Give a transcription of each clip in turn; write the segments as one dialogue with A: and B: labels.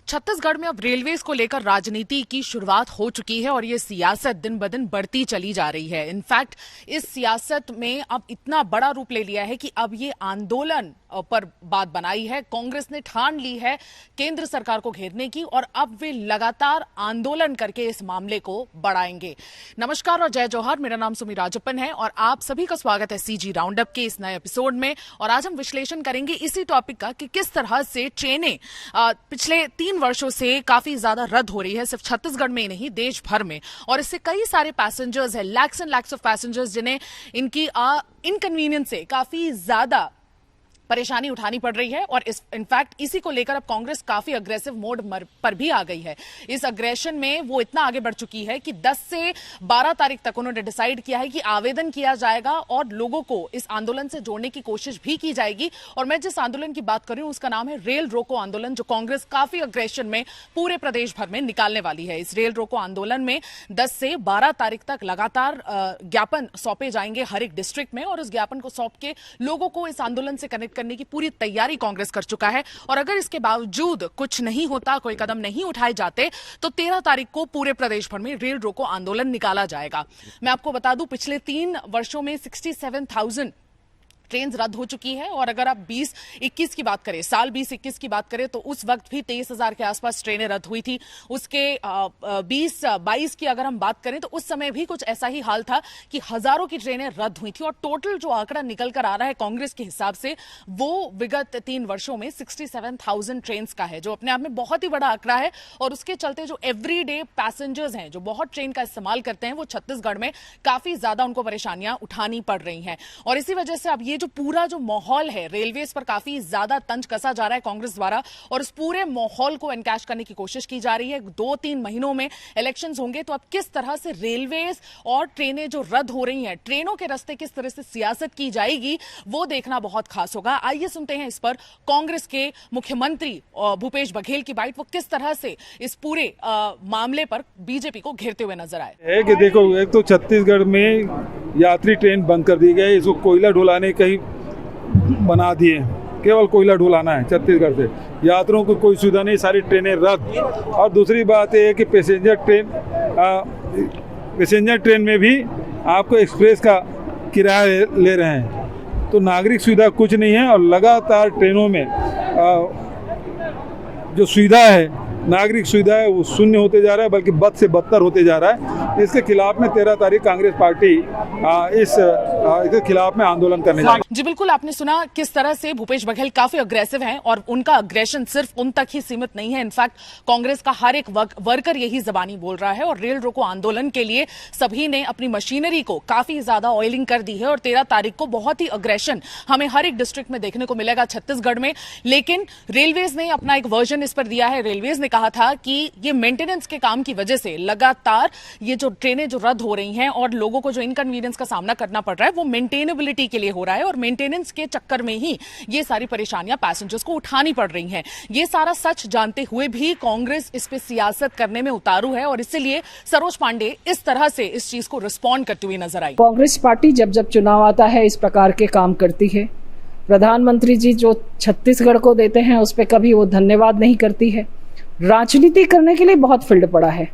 A: छत्तीसगढ़ में अब रेलवेज को लेकर राजनीति की शुरुआत हो चुकी है और ये सियासत दिन ब दिन बढ़ती चली जा रही है। इनफैक्ट इस सियासत में अब इतना बड़ा रूप ले लिया है कि अब ये आंदोलन पर बात बनाई है। कांग्रेस ने ठान ली है केंद्र सरकार को घेरने की और अब वे लगातार आंदोलन करके इस मामले को बढ़ाएंगे। नमस्कार और जय जौहर, मेरा नाम सुमी राजप्पन है और आप सभी का स्वागत है सीजी राउंडअप के इस नए एपिसोड में। और आज हम विश्लेषण करेंगे इसी टॉपिक का कि किस तरह से ट्रेनें पिछले 3 वर्षों से काफी ज्यादा रद्द हो रही है, सिर्फ छत्तीसगढ़ में ही नहीं देश भर में। और इससे कई सारे पैसेंजर्स है, lakhs and lakhs of passengers, जिन्हें इनकी इनकन्वीनियंस से काफी ज्यादा परेशानी उठानी पड़ रही है। और इनफैक्ट इसी को लेकर अब कांग्रेस काफी अग्रेसिव मोड पर भी आ गई है। इस अग्रेशन में वो इतना आगे बढ़ चुकी है कि 10 से 12 तारीख तक उन्होंने डिसाइड किया है कि आवेदन किया जाएगा और लोगों को इस आंदोलन से जोड़ने की कोशिश भी की जाएगी। और मैं जिस आंदोलन की बात कर रही हूं उसका नाम है रेल रोको आंदोलन, जो कांग्रेस काफी अग्रेशन में पूरे प्रदेश भर में निकालने वाली है। इस रेल रोको आंदोलन में 10 से 12 तारीख तक लगातार ज्ञापन सौंपे जाएंगे हर एक डिस्ट्रिक्ट में और उस ज्ञापन को सौंप के लोगों को इस आंदोलन से कनेक्ट करने की पूरी तैयारी कांग्रेस कर चुका है। और अगर इसके बावजूद कुछ नहीं होता, कोई कदम नहीं उठाए जाते, तो 13 तारीख को पूरे प्रदेश भर में रेल रोको आंदोलन निकाला जाएगा। मैं आपको बता दूं, पिछले 3 वर्षों में 67,000 ट्रेन रद्द हो चुकी है। और अगर आप 20-21 की बात करें, साल 20-21 की बात करें, तो उस वक्त भी 23,000 के आसपास ट्रेनें रद्द हुई थी। उसके 20-22 की अगर हम बात करें तो उस समय भी कुछ ऐसा ही हाल था कि हजारों की ट्रेनें रद्द हुई थी। और टोटल जो आंकड़ा निकल कर आ रहा है कांग्रेस के हिसाब से, वो विगत 3 वर्षों में 67,000 ट्रेन का है, जो अपने आप में बहुत ही बड़ा आंकड़ा है। और उसके चलते जो एवरीडे पैसेंजर्स हैं, जो बहुत ट्रेन का इस्तेमाल करते हैं, वो छत्तीसगढ़ में काफी ज्यादा उनको परेशानियां उठानी पड़ रही हैं। और इसी वजह से अब ये जो पूरा जो माहौल है, रेलवेज पर काफी ज्यादा तंज कसा जा रहा है कांग्रेस द्वारा और उस पूरे माहौल को एनकैश करने की कोशिश की जा रही है। 2-3 महीनों में इलेक्शंस होंगे, तो अब किस तरह से रेलवेज और ट्रेनें जो रद्द हो रही हैं, ट्रेनों के रास्ते किस तरह से सियासत की जाएगी, वो देखना बहुत खास होगा। आइए सुनते हैं इस पर कांग्रेस के मुख्यमंत्री भूपेश बघेल की बाइट। वो किस तरह से इस पूरे मामले पर बीजेपी को घेरते हुए नजर आए।
B: है कि देखो, एक तो छत्तीसगढ़ में यात्री ट्रेन बंद कर दी गई, इसको कोयला ढुलाने का ही बना दिए, केवल कोयला ढुलाना है छत्तीसगढ़ से। यात्रियों को कोई सुविधा नहीं, सारी ट्रेनें रद्द। और दूसरी बात यह है कि पैसेंजर ट्रेन में भी आपको एक्सप्रेस का किराया ले रहे हैं, तो नागरिक सुविधा कुछ नहीं है। और लगातार ट्रेनों में जो सुविधा है, नागरिक सुविधा है, वो शून्य होते जा रहा है, बल्कि बद से बदतर होते जा रहा है। इसके खिलाफ में 13 तारीख कांग्रेस पार्टी इसके खिलाफ में आंदोलन करने जा रही है।
A: जी बिल्कुल, आपने सुना किस तरह से भूपेश बघेल काफी अग्रेसिव हैं और उनका अग्रेशन सिर्फ उन तक ही सीमित नहीं है। इनफैक्ट कांग्रेस का हर एक वर्कर यही जबानी बोल रहा है और रेल रोको आंदोलन के लिए सभी ने अपनी मशीनरी को काफी ज्यादा ऑयलिंग कर दी है। और 13 तारीख को बहुत ही अग्रेशन हमें हर एक डिस्ट्रिक्ट में देखने को मिलेगा छत्तीसगढ़ में। लेकिन रेलवेज ने अपना एक वर्जन इस पर दिया है। रेलवेज ने कहा था कि ये मेंटेनेंस के काम की वजह से लगातार ये जो ट्रेनें जो रद्द हो रही हैं और लोगों को जो इनकन्वीनियंस का सामना करना पड़ रहा है, वो मेंटेनेबिलिटी के लिए हो रहा है और मेंटेनेंस के चक्कर में ही ये सारी परेशानियां पैसेंजर्स को उठानी पड़ रही हैं। ये सारा सच जानते हुए भी कांग्रेस इस पे सियासत करने में उतारू है और इसलिए सरोज पांडे इस तरह से इस चीज को रिस्पॉन्ड करती हुई नजर आई।
C: कांग्रेस पार्टी जब जब चुनाव आता है इस प्रकार के काम करती है। प्रधानमंत्री जी जो छत्तीसगढ़ को देते हैं उस पर कभी वो धन्यवाद नहीं करती है। राजनीति करने के लिए बहुत फील्ड पड़ा है,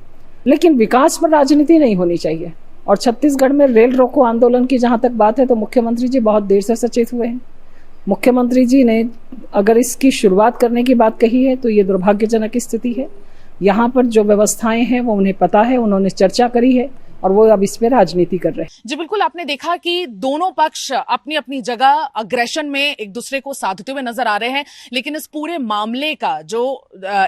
C: लेकिन विकास पर राजनीति नहीं होनी चाहिए। और छत्तीसगढ़ में रेल रोको आंदोलन की जहां तक बात है, तो मुख्यमंत्री जी बहुत देर से सचेत हुए हैं। मुख्यमंत्री जी ने अगर इसकी शुरुआत करने की बात कही है तो ये दुर्भाग्यजनक स्थिति है। यहाँ पर जो व्यवस्थाएं हैं वो उन्हें पता है, उन्होंने चर्चा करी है और वो अब इस पे राजनीति कर रहे हैं।
A: जी बिल्कुल, आपने देखा कि दोनों पक्ष अपनी अपनी जगह अग्रेशन में एक दूसरे को साधते हुए नजर आ रहे हैं। लेकिन इस पूरे मामले का जो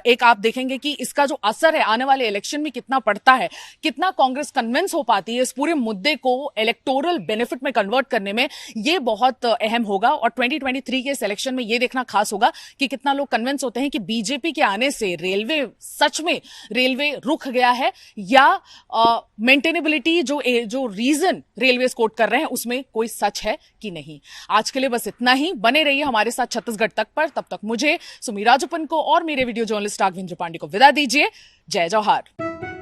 A: एक आप देखेंगे कि इसका जो असर है आने वाले इलेक्शन में कितना पड़ता है, कितना कांग्रेस कन्विंस हो पाती है इस पूरे मुद्दे को इलेक्टोरल बेनिफिट में कन्वर्ट करने में, ये बहुत अहम होगा। और 2023 के इस इलेक्शन में ये देखना खास होगा कि कितना लोग कन्विंस होते हैं कि बीजेपी के आने से रेलवे सच में रेलवे रुक गया है या मेंटेनेबल जो रीजन रेलवे कोट कर रहे हैं उसमें कोई सच है कि नहीं। आज के लिए बस इतना ही। बने रहिए हमारे साथ छत्तीसगढ़ तक पर। तब तक मुझे सुमी राजप्पन को और मेरे वीडियो जर्नलिस्ट राघवेंद्र पांडे को विदा दीजिए। जय जौहर।